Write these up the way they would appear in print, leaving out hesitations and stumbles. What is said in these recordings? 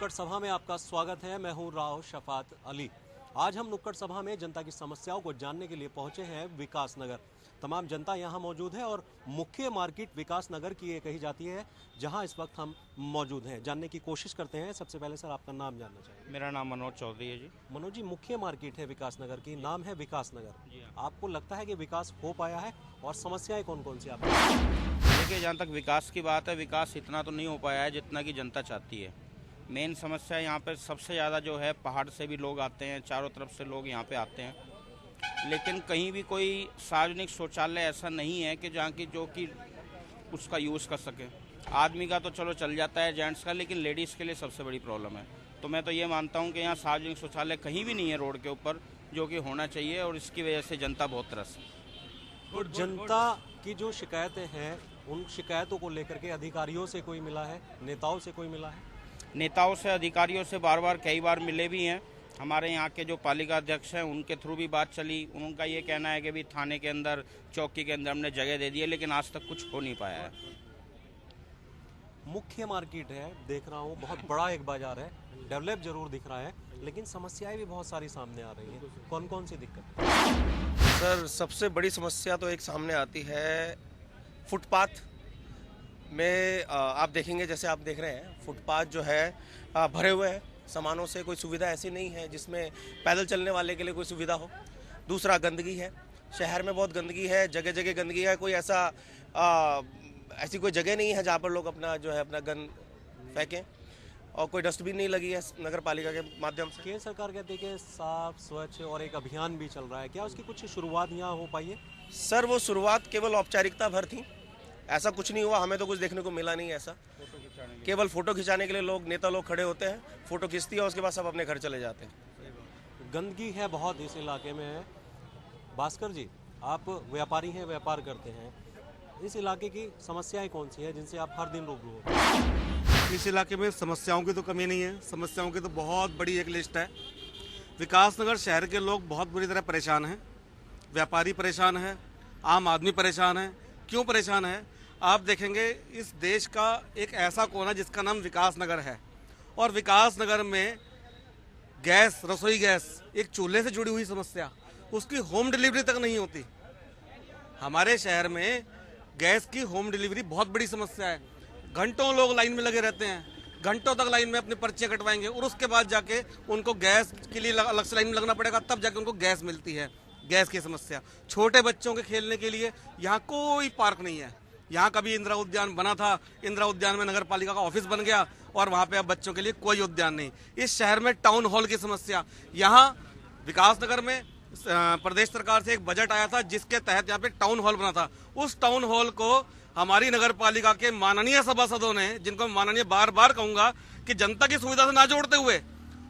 नुक्कड़ सभा में आपका स्वागत है। मैं हूं राव शफात अली। आज हम नुक्कड़ सभा में जनता की समस्याओं को जानने के लिए पहुंचे हैं विकास नगर। तमाम जनता यहां मौजूद है और मुख्य मार्केट विकास नगर की ये कही जाती है जहां इस वक्त हम मौजूद हैं। जानने की कोशिश करते हैं। सबसे पहले सर आपका नाम जानना चाहेंगे। मेरा नाम मनोज चौधरी है जी। मनोज जी, मुख्य मार्केट है विकास नगर की, नाम है विकास नगर। जी हाँ। आपको लगता है कि विकास हो पाया है और समस्याएं कौन कौन सी आपको? देखिए, जहाँ तक विकास की बात है, विकास इतना तो नहीं हो पाया है जितना कि जनता चाहती है। मेन समस्या यहाँ पे सबसे ज़्यादा जो है, पहाड़ से भी लोग आते हैं, चारों तरफ से लोग यहाँ पे आते हैं, लेकिन कहीं भी कोई सार्वजनिक शौचालय ऐसा नहीं है कि जहाँ की जो कि उसका यूज़ कर सके। आदमी का तो चलो चल जाता है, जेंट्स का, लेकिन लेडीज़ के लिए सबसे बड़ी प्रॉब्लम है। तो मैं तो ये मानता हूँ कि यहाँ सार्वजनिक शौचालय कहीं भी नहीं है रोड के ऊपर, जो कि होना चाहिए, और इसकी वजह से जनता बहुत त्रस्त है। तो जनता की जो शिकायतें हैं, उन शिकायतों को लेकर के अधिकारियों से कोई मिला है, नेताओं से कोई मिला है? नेताओं से, अधिकारियों से कई बार मिले भी हैं। हमारे यहाँ के जो पालिका अध्यक्ष हैं, उनके थ्रू भी बात चली। उनका ये कहना है कि भी थाने के अंदर, चौकी के अंदर हमने जगह दे दी है, लेकिन आज तक कुछ हो नहीं पाया है। मुख्य मार्केट है, देख रहा हूँ बहुत बड़ा एक बाजार है, डेवलप जरूर दिख रहा है, लेकिन समस्याएं भी बहुत सारी सामने आ रही हैं। कौन कौन सी दिक्कत? सर, सबसे बड़ी समस्या तो एक सामने आती है फुटपाथ में। आप देखेंगे, जैसे आप देख रहे हैं, फुटपाथ जो है भरे हुए हैं सामानों से। कोई सुविधा ऐसी नहीं है जिसमें पैदल चलने वाले के लिए कोई सुविधा हो। दूसरा, गंदगी है। शहर में बहुत गंदगी है, जगह जगह गंदगी है। कोई ऐसी कोई जगह नहीं है जहाँ पर लोग अपना गंद फेंकें, और कोई डस्टबिन नहीं लगी है नगर पालिका के माध्यम से। केंद्र सरकार कहती है कि साफ स्वच्छ और एक अभियान भी चल रहा है, क्या उसकी कुछ शुरुआत यहाँ हो पाई है? सर, वो शुरुआत केवल औपचारिकता भर थी, ऐसा कुछ नहीं हुआ। हमें तो कुछ देखने को मिला नहीं ऐसा। केवल फोटो खिंचाने के लिए नेता लोग खड़े होते हैं, फोटो खिंचती है, उसके बाद सब अपने घर चले जाते हैं। गंदगी है बहुत इस इलाके में। भास्कर जी, आप व्यापारी हैं, व्यापार करते हैं, इस इलाके की समस्याएं कौन सी है जिनसे आप हर दिन रूबरू हो? इस इलाके में समस्याओं की तो कमी नहीं है। समस्याओं की तो बहुत बड़ी एक लिस्ट है। विकास नगर शहर के लोग बहुत बुरी तरह परेशान हैं। व्यापारी परेशान है, आम आदमी परेशान है। क्यों परेशान है? आप देखेंगे, इस देश का एक ऐसा कोना जिसका नाम विकास नगर है, और विकास नगर में गैस, रसोई गैस, एक चूल्हे से जुड़ी हुई समस्या, उसकी होम डिलीवरी तक नहीं होती। हमारे शहर में गैस की होम डिलीवरी बहुत बड़ी समस्या है। घंटों लोग लाइन में लगे रहते हैं, घंटों तक लाइन में अपनी पर्चियाँ कटवाएंगे, और उसके बाद जाके उनको गैस के लिए अलग से लाइन में लगना पड़ेगा, तब जाके उनको गैस मिलती है। गैस की समस्या। छोटे बच्चों के खेलने के लिए यहाँ कोई पार्क नहीं है। यहाँ कभी इंदिरा उद्यान बना था, इंदिरा उद्यान में नगर पालिका का ऑफिस बन गया, और वहाँ पे अब बच्चों के लिए कोई उद्यान नहीं। इस शहर में टाउन हॉल की समस्या। यहाँ विकास नगर में प्रदेश सरकार से एक बजट आया था जिसके तहत यहाँ पे टाउन हॉल बना था। उस टाउन हॉल को हमारी नगर पालिका के माननीय सभासदों ने, जिनको माननीय बार बार कहूंगा कि जनता की सुविधा से ना जोड़ते हुए,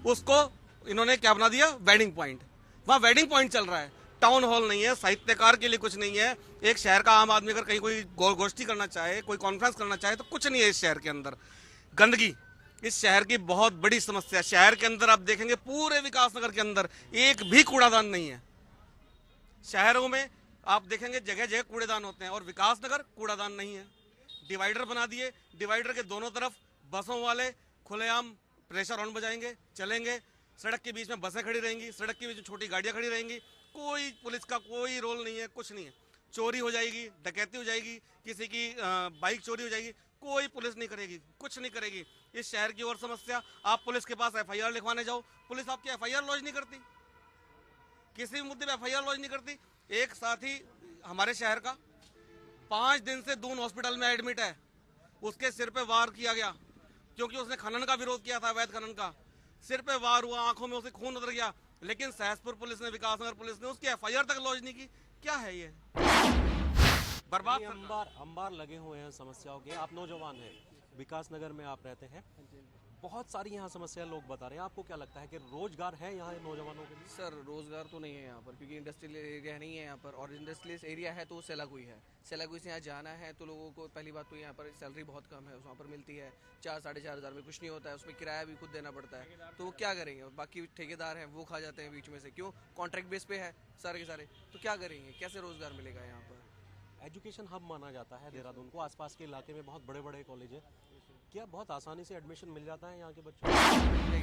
उसको इन्होंने क्या बना दिया? Wedding point. वहाँ वेडिंग पॉइंट चल रहा है, टाउन हॉल नहीं है, साहित्यकार के लिए कुछ नहीं है। एक शहर का आम आदमी अगर कहीं कोई गोष्ठी करना चाहे, कोई कॉन्फ्रेंस करना चाहे, तो कुछ नहीं है इस शहर के अंदर। गंदगी इस शहर की बहुत बड़ी समस्या। शहर के अंदर आप देखेंगे, पूरे विकास नगर के अंदर एक भी कूड़ादान नहीं है। शहरों में आप देखेंगे जगह जगह कूड़ेदान होते हैं, और विकास नगर कूड़ादान नहीं है। डिवाइडर बना दिए, डिवाइडर के दोनों तरफ बसों वाले खुलेआम प्रेशर हॉर्न बजाएंगे, चलेंगे। सड़क के बीच में बसें खड़ी रहेंगी, सड़क के बीच में छोटी गाड़ियां खड़ी रहेंगी। कोई पुलिस का कोई रोल नहीं है, कुछ नहीं है। चोरी हो जाएगी, डकैती हो जाएगी, किसी की बाइक चोरी हो जाएगी, कोई पुलिस नहीं करेगी, कुछ नहीं करेगी। इस शहर की और समस्या, आप पुलिस के पास एफआईआर लिखवाने जाओ, पुलिस आपकी एफआईआर लॉन्च नहीं करती, किसी भी मुद्दे पे एफआईआर लॉन्च नहीं करती। एक साथी हमारे शहर का 5 दिन से दून हॉस्पिटल में एडमिट है, उसके सिर पे वार किया गया क्योंकि उसने खनन का विरोध किया था, अवैध खनन का। सिर पे वार हुआ, आंखों में उसे खून उतर गया, लेकिन सहसपुर पुलिस ने, विकासनगर पुलिस ने उसकी एफआईआर तक लॉन्च नहीं की। क्या है ये? बर्बाद। अंबार लगे हुए हैं समस्याओं के। आप नौजवान हैं, विकास नगर में आप रहते हैं, बहुत सारी यहाँ समस्या लोग बता रहे हैं। आपको क्या लगता है कि रोजगार है यहाँ नौजवानों के लिए? सर, रोज़गार तो नहीं है यहाँ पर, क्योंकि इंडस्ट्रियल एरिया नहीं है यहाँ पर, और इंडस्ट्रियल एरिया है तो सेलाकुई है। सेलाकुई से यहाँ जाना है तो लोगों को, पहली बात तो यहाँ पर सैलरी बहुत कम है, वहाँ पर मिलती है 4-4.5 हज़ार में कुछ नहीं होता है। उसमें किराया भी खुद देना पड़ता है, तो वो क्या करेंगे? बाकी ठेकेदार हैं, वो खा जाते हैं बीच में से। क्यों? कॉन्ट्रैक्ट बेस पे है सारे के सारे, तो क्या करेंगे? कैसे रोज़गार मिलेगा यहाँ पर? एजुकेशन हब माना जाता है देहरादून को, आसपास के इलाके में बहुत बड़े बड़े कॉलेज हैं। क्या बहुत आसानी से एडमिशन मिल जाता है यहाँ के बच्चों को? नहीं,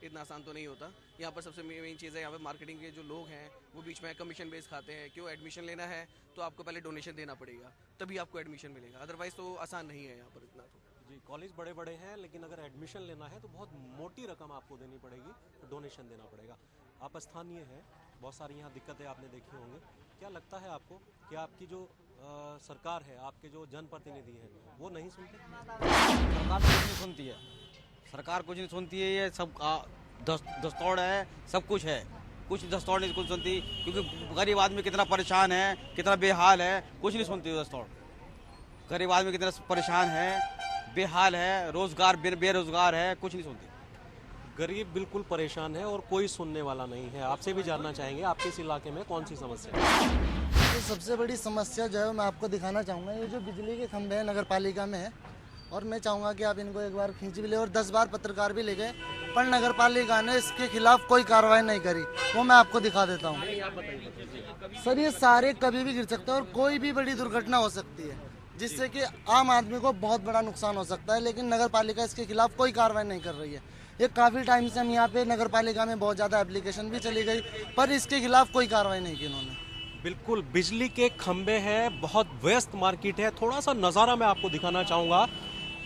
इतना आसान तो नहीं होता। यहाँ पर सबसे मेन चीज़ है, यहाँ पर मार्केटिंग के जो लोग हैं वो बीच में कमीशन बेस खाते हैं। क्यों, एडमिशन लेना है तो आपको पहले डोनेशन देना पड़ेगा, तभी आपको एडमिशन मिलेगा, अदरवाइज़ तो आसान नहीं है यहाँ पर इतना तो। जी, कॉलेज बड़े बड़े हैं, लेकिन अगर एडमिशन लेना है तो बहुत मोटी रकम आपको देनी पड़ेगी, डोनेशन देना पड़ेगा। आप स्थानीय हैं, बहुत सारी यहाँ दिक्कतें आपने देखी होंगी। क्या लगता है आपको कि आपकी जो सरकार है, आपके जो जनप्रतिनिधि हैं, वो नहीं सुनते? सरकार तो कुछ नहीं सुनती है, सरकार कुछ नहीं सुनती है। ये सब दस्तौड़ है, सब कुछ है, कुछ दस्तौड़ नहीं कुछ सुनती, क्योंकि गरीब आदमी कितना परेशान है, कितना बेहाल है, कुछ नहीं सुनती दस्तौड़। गरीब आदमी कितना परेशान है, बेहाल है, रोजगार बेरोजगार है, कुछ नहीं सुनती। गरीब बिल्कुल परेशान है और कोई सुनने वाला नहीं है। आपसे भी जानना चाहेंगे आपके इस इलाके में कौन सी समस्या है? तो सबसे बड़ी समस्या जो है मैं आपको दिखाना चाहूँगा, ये जो बिजली के खंभे हैं नगर पालिका में है, और मैं चाहूँगा कि आप इनको एक बार खींच भी ले, और 10 बार पत्रकार भी ले गए, पर नगर पालिका ने इसके खिलाफ कोई कार्रवाई नहीं करी। वो मैं आपको दिखा देता हूँ। सर, ये सारे कभी भी गिर सकते हैं और कोई भी बड़ी दुर्घटना हो सकती है, जिससे कि आम आदमी को बहुत बड़ा नुकसान हो सकता है, लेकिन नगर पालिका इसके खिलाफ कोई कार्रवाई नहीं कर रही है। ये काफ़ी टाइम से हम यहाँ पे नगर पालिका में बहुत ज़्यादा एप्लीकेशन भी चली गई, पर इसके खिलाफ कोई कार्रवाई नहीं की इन्होंने। बिल्कुल, बिजली के खंभे हैं, बहुत व्यस्त मार्केट है। थोड़ा सा नज़ारा मैं आपको दिखाना चाहूँगा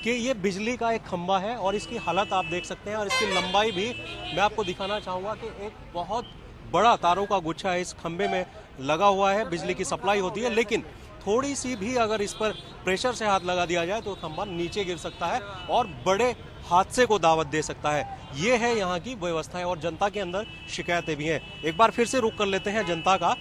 कि ये बिजली का एक खंभा है और इसकी हालत आप देख सकते हैं, और इसकी लंबाई भी मैं आपको दिखाना चाहूँगा कि एक बहुत बड़ा तारों का गुच्छा है इस खंभे में लगा हुआ है। बिजली की सप्लाई होती है, लेकिन थोड़ी सी भी अगर इस पर प्रेशर से हाथ लगा दिया जाए तो खंभा नीचे गिर सकता है और बड़े हादसे को दावत दे सकता है। ये है यहाँ की व्यवस्था है और जनता के अंदर शिकायतें भी हैं। एक बार फिर से रुक कर लेते हैं जनता का।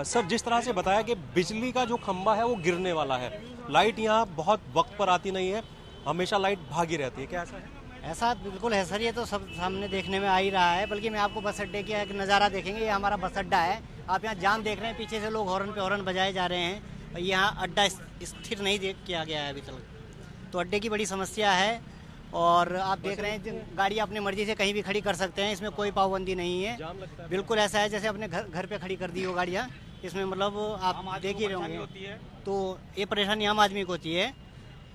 सर, जिस तरह से बताया कि बिजली का जो खंभा है वो गिरने वाला है, लाइट यहाँ बहुत वक्त पर आती नहीं है, हमेशा लाइट भागी रहती है, क्या ऐसा है? ऐसा बिल्कुल है सर, ये तो सब सामने देखने में आ ही रहा है। बल्कि मैं आपको बस अड्डे का एक नज़ारा देखेंगे, ये हमारा बस अड्डा है। आप यहाँ जाम देख रहे हैं, पीछे से लोग हॉर्न पे हॉर्न बजाए जा रहे हैं, और यहाँ अड्डा स्थिर नहीं किया गया है अभी तक, तो अड्डे की बड़ी समस्या है। और आप देख रहे हैं गाड़ी अपनी मर्जी से कहीं भी खड़ी कर सकते हैं, इसमें कोई पाबंदी नहीं है। बिल्कुल ऐसा है जैसे अपने घर पे खड़ी कर दी हो गाड़ियाँ, इसमें मतलब आप देख ही रहे होंगे। तो ये परेशानी आम आदमी को होती है।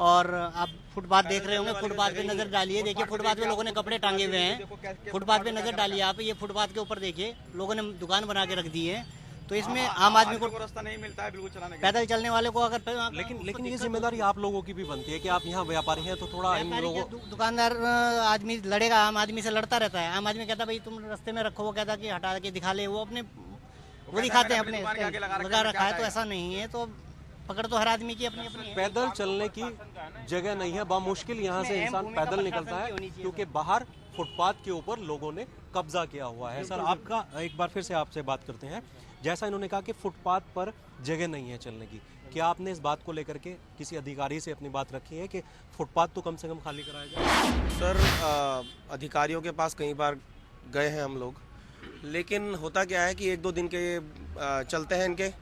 और आप फुटपाथ देख रहे होंगे, फुटपाथ पे नज़र डालिए, देखिए फुटपाथ पे लोगों ने कपड़े टांगे हुए हैं। फुटपाथ पे नज़र डालिए आप, ये फुटपाथ के ऊपर देखिए लोगों ने दुकान बना के रख दी है। तो इसमें आम आदमी को रास्ता नहीं मिलता है बिल्कुल चलाने का। पैदल चलने वाले को अगर लेकिन ये जिम्मेदारी आप लोगों की भी बनती है कि आप यहाँ व्यापारी हैं तो थोड़ा इन लोगों दुकानदार आदमी लड़ेगा, आम आदमी से लड़ता रहता है। आम आदमी कहता भाई तुम रास्ते में रखो, वो कहता कि हटा के दिखा ले, वो अपने वो दिखाते हैं अपने लगा रखा है। तो ऐसा नहीं है, तो पकड़ तो हर आदमी की अपनी अपनी है। पैदल चलने की जगह नहीं है, बामुश्किल यहाँ से इंसान पैदल निकलता है क्योंकि बाहर फुटपाथ के ऊपर लोगों ने कब्जा किया हुआ है। सर, आपका एक बार फिर से आपसे बात करते हैं। जैसा इन्होंने कहा कि फुटपाथ पर जगह नहीं है चलने की, क्या आपने इस बात को लेकर के किसी अधिकारी से अपनी बात रखी है कि फुटपाथ तो कम से कम खाली कराया जाए? सर, अधिकारियों के पास कई बार गए हैं हम लोग, लेकिन होता क्या है कि 1-2 दिन के चलते हैं इनके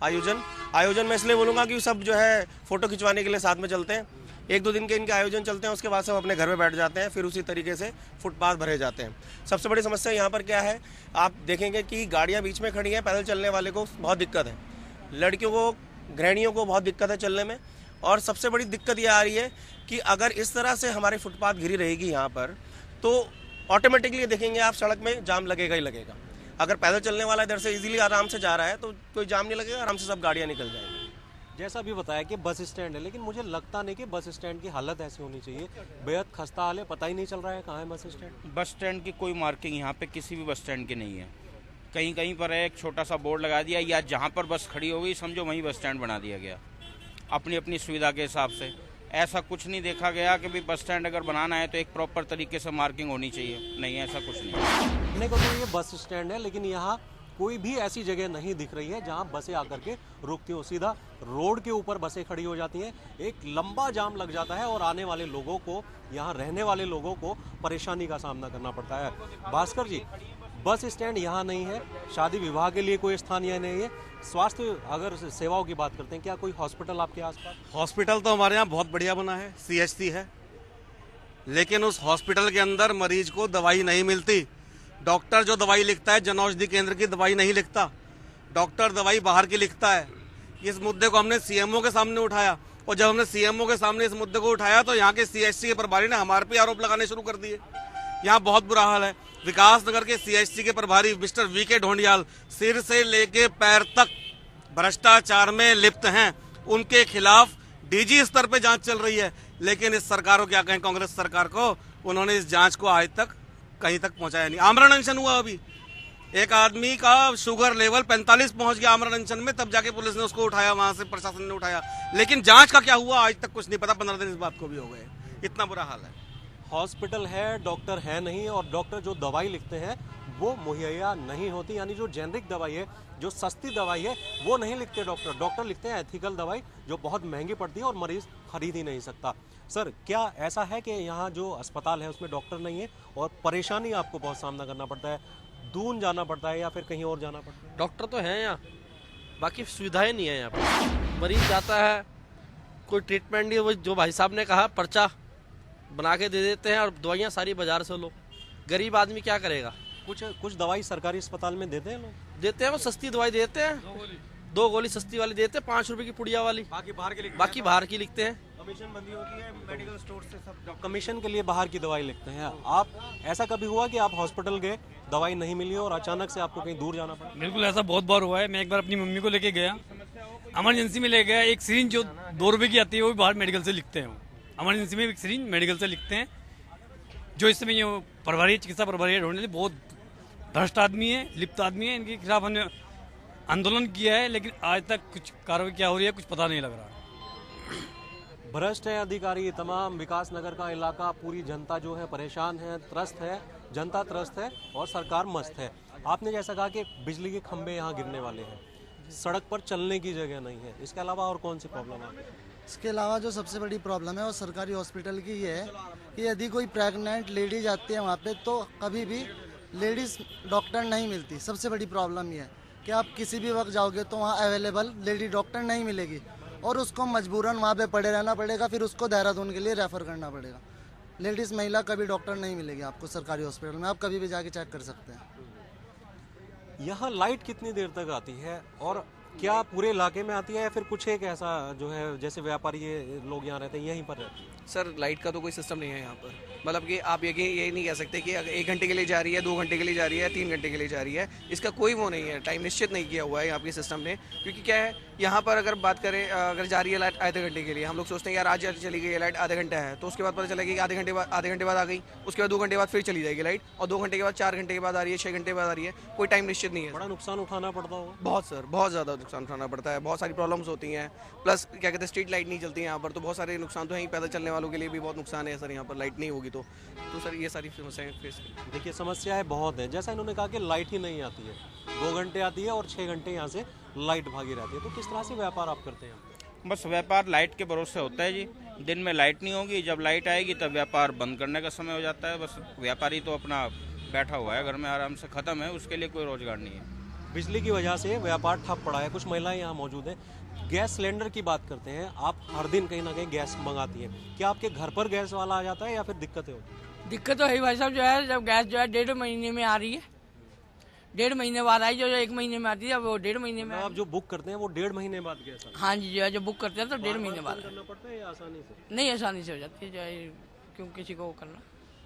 आयोजन मैं इसलिए बोलूँगा कि सब जो है फ़ोटो खिंचवाने के लिए साथ में चलते हैं। 1-2 दिन के इनके आयोजन चलते हैं, उसके बाद सब अपने घर में बैठ जाते हैं, फिर उसी तरीके से फुटपाथ भरे जाते हैं। सबसे बड़ी समस्या यहाँ पर क्या है, आप देखेंगे कि गाड़ियाँ बीच में खड़ी हैं, पैदल चलने वाले को बहुत दिक्कत है, लड़कियों को, गृहिणियों को बहुत दिक्कत है चलने में। और सबसे बड़ी दिक्कत ये आ रही है कि अगर इस तरह से हमारी फुटपाथ घिरी रहेगी यहाँ पर, तो ऑटोमेटिकली देखेंगे आप सड़क में जाम लगेगा ही लगेगा। अगर पैदल चलने वाला इधर से इजीली आराम से जा रहा है तो कोई जाम नहीं लगेगा, आराम से सब गाड़ियाँ निकल जाएंगी। जैसा भी बताया कि बस स्टैंड है, लेकिन मुझे लगता नहीं कि बस स्टैंड की हालत ऐसी होनी चाहिए। बेहद खस्ता हाल है, पता ही नहीं चल रहा है कहाँ है बस स्टैंड। बस स्टैंड की कोई मार्किंग यहाँ पे किसी भी बस स्टैंड की नहीं है। कहीं कहीं पर एक छोटा सा बोर्ड लगा दिया, या जहाँ पर बस खड़ी होगी समझो वहीं बस स्टैंड बना दिया गया अपनी अपनी सुविधा के हिसाब से। ऐसा कुछ नहीं देखा गया कि भाई बस स्टैंड अगर बनाना है तो एक प्रॉपर तरीके से मार्किंग होनी चाहिए। नहीं, ऐसा कुछ नहीं है। नहीं, तो ये बस स्टैंड है, लेकिन यहाँ कोई भी ऐसी जगह नहीं दिख रही है जहाँ बसें आकर के रुकती हो। सीधा रोड के ऊपर बसें खड़ी हो जाती हैं, एक लंबा जाम लग जाता है और आने वाले लोगों को, यहाँ रहने वाले लोगों को परेशानी का सामना करना पड़ता है। भास्कर जी, बस स्टैंड यहाँ नहीं है, शादी विवाह के लिए कोई स्थान यहाँ नहीं है। स्वास्थ्य अगर सेवाओं की बात करते हैं, क्या कोई हॉस्पिटल आपके आसपास? हॉस्पिटल तो हमारे यहाँ बहुत बढ़िया बना है, CHC है, लेकिन उस हॉस्पिटल के अंदर मरीज को दवाई नहीं मिलती। डॉक्टर जो दवाई लिखता है जन औषधि केंद्र की दवाई नहीं लिखता, डॉक्टर दवाई बाहर की लिखता है। इस मुद्दे को हमने CMO के सामने उठाया, और जब हमने सीएमओ के सामने इस मुद्दे को उठाया तो यहाँ के सीएचसी के प्रभारी ने हमारे पे आरोप लगाने शुरू कर दिए। यहाँ बहुत बुरा हाल है। विकास नगर के सीएचसी के प्रभारी मिस्टर वीके ढोंडियाल सिर से लेके पैर तक भ्रष्टाचार में लिप्त हैं। उनके खिलाफ डीजी स्तर पे जांच चल रही है, लेकिन इस सरकार को क्या कहें, कांग्रेस सरकार को, उन्होंने इस जांच को आज तक कहीं तक पहुंचाया नहीं। आमरण अनशन हुआ अभी, एक आदमी का शुगर लेवल 45 पहुंच गया आमरण अनशन में, तब जाके पुलिस ने उसको उठाया, वहां से प्रशासन ने उठाया, लेकिन जांच का क्या हुआ आज तक कुछ नहीं पता। 15 दिन इस बात को भी हो गए। इतना बुरा हाल है। हॉस्पिटल है, डॉक्टर है नहीं, और डॉक्टर जो दवाई लिखते हैं वो मुहैया नहीं होती, यानी जो जेनरिक दवाई है, जो सस्ती दवाई है, वो नहीं लिखते डॉक्टर। डॉक्टर लिखते हैं एथिकल दवाई जो बहुत महंगी पड़ती है और मरीज खरीद ही नहीं सकता। सर, क्या ऐसा है कि यहाँ जो अस्पताल है उसमें डॉक्टर नहीं है और परेशानी आपको बहुत सामना करना पड़ता है, दूर जाना पड़ता है या फिर कहीं और जाना पड़ता है? डॉक्टर तो हैं यहाँ, बाकी सुविधाएं नहीं है यहाँ पर। मरीज जाता है, कोई ट्रीटमेंट नहीं, वो जो भाई साहब ने कहा पर्चा बना के दे देते हैं और दवाइयाँ सारी बाजार से लो। गरीब आदमी क्या करेगा? कुछ दवाई सरकारी अस्पताल में देते हैं लोग? देते हैं, वो सस्ती दवाई देते हैं, 2 गोली सस्ती वाली देते हैं, 5 रुपए की पुड़िया वाली, बाकी बाहर की लिखते हैं। कमीशन बंदी होती है मेडिकल स्टोर से, सब कमीशन के लिए बाहर की दवाई लिखते हैं। आप ऐसा कभी हुआ कि आप हॉस्पिटल गए, दवाई नहीं मिली और अचानक से आपको कहीं दूर जाना पड़ा? बिल्कुल, ऐसा बहुत बार हुआ है। मैं एक बार अपनी मम्मी को लेके गया, इमरजेंसी में ले गया, एक सिरिंज जो 2 रुपए की आती है वो भी बाहर मेडिकल से लिखते हैं। इमरजेंसी में एक सिरिंज मेडिकल से लिखते हैं। जो इस समय ये प्रभारी, चिकित्सा प्रभारी ढूंढने बहुत भ्रष्ट आदमी है, लिप्त आदमी है। इनके खिलाफ हमने आंदोलन किया है, लेकिन आज तक कुछ कार्रवाई क्या हो रही है कुछ पता नहीं लग रहा। भ्रष्ट है अधिकारी, तमाम विकास नगर का इलाका, पूरी जनता जो है परेशान है, त्रस्त है, जनता त्रस्त है और सरकार मस्त है। आपने जैसा कहा कि बिजली के खंभे यहाँ गिरने वाले हैं, सड़क पर चलने की जगह नहीं है, इसके अलावा और कौन सी प्रॉब्लम है? इसके अलावा जो सबसे बड़ी प्रॉब्लम है वो सरकारी हॉस्पिटल की ये है कि यदि कोई प्रेग्नेंट लेडीज आती है वहाँ पे तो कभी भी लेडीज़ डॉक्टर नहीं मिलती। सबसे बड़ी प्रॉब्लम ये है कि आप किसी भी वक्त जाओगे तो वहाँ अवेलेबल लेडी डॉक्टर नहीं मिलेगी और उसको मजबूरन वहाँ पे पड़े रहना पड़ेगा, फिर उसको देहरादून के लिए रेफ़र करना पड़ेगा। लेडीज़ महिला कभी डॉक्टर नहीं मिलेगी आपको सरकारी हॉस्पिटल में, आप कभी भी जाके चेक कर सकते हैं। यहाँ लाइट कितनी देर तक आती है और क्या पूरे इलाके में आती है या फिर कुछ एक ऐसा जो है जैसे व्यापारी ये लोग यहाँ रहते हैं यहीं पर रहते हैं? सर, लाइट का तो कोई सिस्टम नहीं है यहाँ पर। मतलब कि आप ये नहीं कह सकते कि 1 घंटे के लिए जा रही है, 2 घंटे के लिए जा रही है, 3 घंटे के लिए जा रही है। इसका कोई वो नहीं है, टाइम निश्चित नहीं किया हुआ है यहाँ के सिस्टम ने। क्योंकि क्या है, यहाँ पर अगर बात करें, अगर जा रही है लाइट आधे घंटे के लिए, हम लोग सोचते हैं यार आज चली गई लाइट, आधे घंटा है, तो उसके बाद पता चलेगा कि आधे घंटे बाद आ गई, उसके बाद 2 घंटे बाद फिर चली जाएगी लाइट, और 2 घंटे के बाद 4 घंटे के बाद आ रही है, 6 घंटे बाद आ रही है। कोई टाइम निश्चित नहीं है। बड़ा नुकसान उठाना पड़ता होगा। बहुत सर, बहुत ज़्यादा नुकसान उठाना पड़ता है, बहुत सारी प्रॉब्लम्स होती हैं। प्लस क्या कहते हैं, स्ट्रीट लाइट नहीं चलती है यहाँ पर, तो बहुत सारे नुकसान तो हैं। पैदल चलने वालों के लिए भी बहुत नुकसान है सर, यहाँ पर लाइट नहीं होगी तो सर ये सारी समस्याएं फेस। देखिए, समस्याएं बहुत हैं। जैसा इन्होंने कहा कि लाइट ही नहीं आती है, 2 घंटे आती है और 6 घंटे यहाँ से लाइट भागी रहती है, तो किस तरह से व्यापार आप करते हैं? बस व्यापार लाइट के भरोसे होता है जी। दिन में लाइट नहीं होगी, जब लाइट आएगी तब व्यापार बंद करने का समय हो जाता है। बस व्यापारी तो अपना बैठा हुआ है घर में, आराम से ख़त्म है, उसके लिए कोई रोजगार नहीं है। बिजली की वजह से व्यापार ठप पड़ा है। कुछ महिलाएं यहाँ मौजूद हैं। गैस सिलेंडर की बात करते हैं, आप हर दिन कहीं ना कहीं गैस मंगाती हैं, क्या आपके घर पर गैस वाला आ जाता है या फिर दिक्कतें होती हैं? दिक्कत तो है भाई साहब, जो है जब गैस जो है 1.5 महीने में आ रही है, 1.5 महीने बाद आई, जो 1 महीने में आती है वो 1.5 महीने में। आप जो बुक करते हैं वो 1.5 महीने बाद गैस? हाँ जी, जो है जो बुक करते हैं तो 1.5 महीने बाद करना पड़ता है या आसानी से? नहीं, आसानी से हो जाती है, जो है क्यों किसी को वो करना।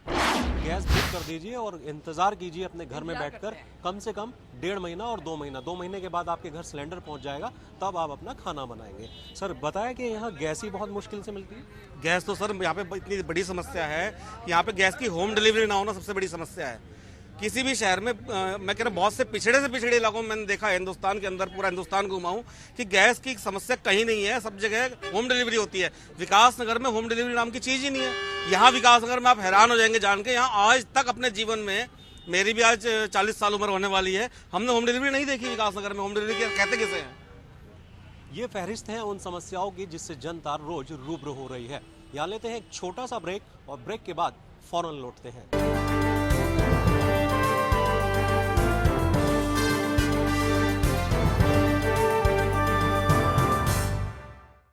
गैस बुक कर दीजिए और इंतजार कीजिए अपने घर में बैठकर, कम से कम 1.5 महीना और 2 महीना। 2 महीने के बाद आपके घर सिलेंडर पहुंच जाएगा, तब आप अपना खाना बनाएंगे। सर, बताया कि यहाँ गैस ही बहुत मुश्किल से मिलती है। गैस तो सर यहाँ पे इतनी बड़ी समस्या है कि यहाँ पे गैस की होम डिलीवरी ना होना सबसे बड़ी समस्या है। किसी भी शहर में मैं कह रहा बहुत से पिछड़े इलाकों में मैंने देखा है, हिंदुस्तान के अंदर पूरा हिंदुस्तान घुमा हूँ, कि गैस की समस्या कहीं नहीं है, सब जगह होम डिलीवरी होती है। विकास नगर में होम डिलीवरी नाम की चीज़ ही नहीं है। यहाँ विकास नगर में आप हैरान हो जाएंगे जान के, यहाँ आज तक अपने जीवन में, मेरी भी आज 40 साल उम्र होने वाली है, हमने होम डिलीवरी नहीं देखी विकास नगर में। होम डिलीवरी कहते किसे हैं? ये फहरिस्त है उन समस्याओं की जिससे जनता रोज रूबरू हो रही है। यहाँ लेते हैं एक छोटा सा ब्रेक और ब्रेक के बाद फौरन लौटते हैं।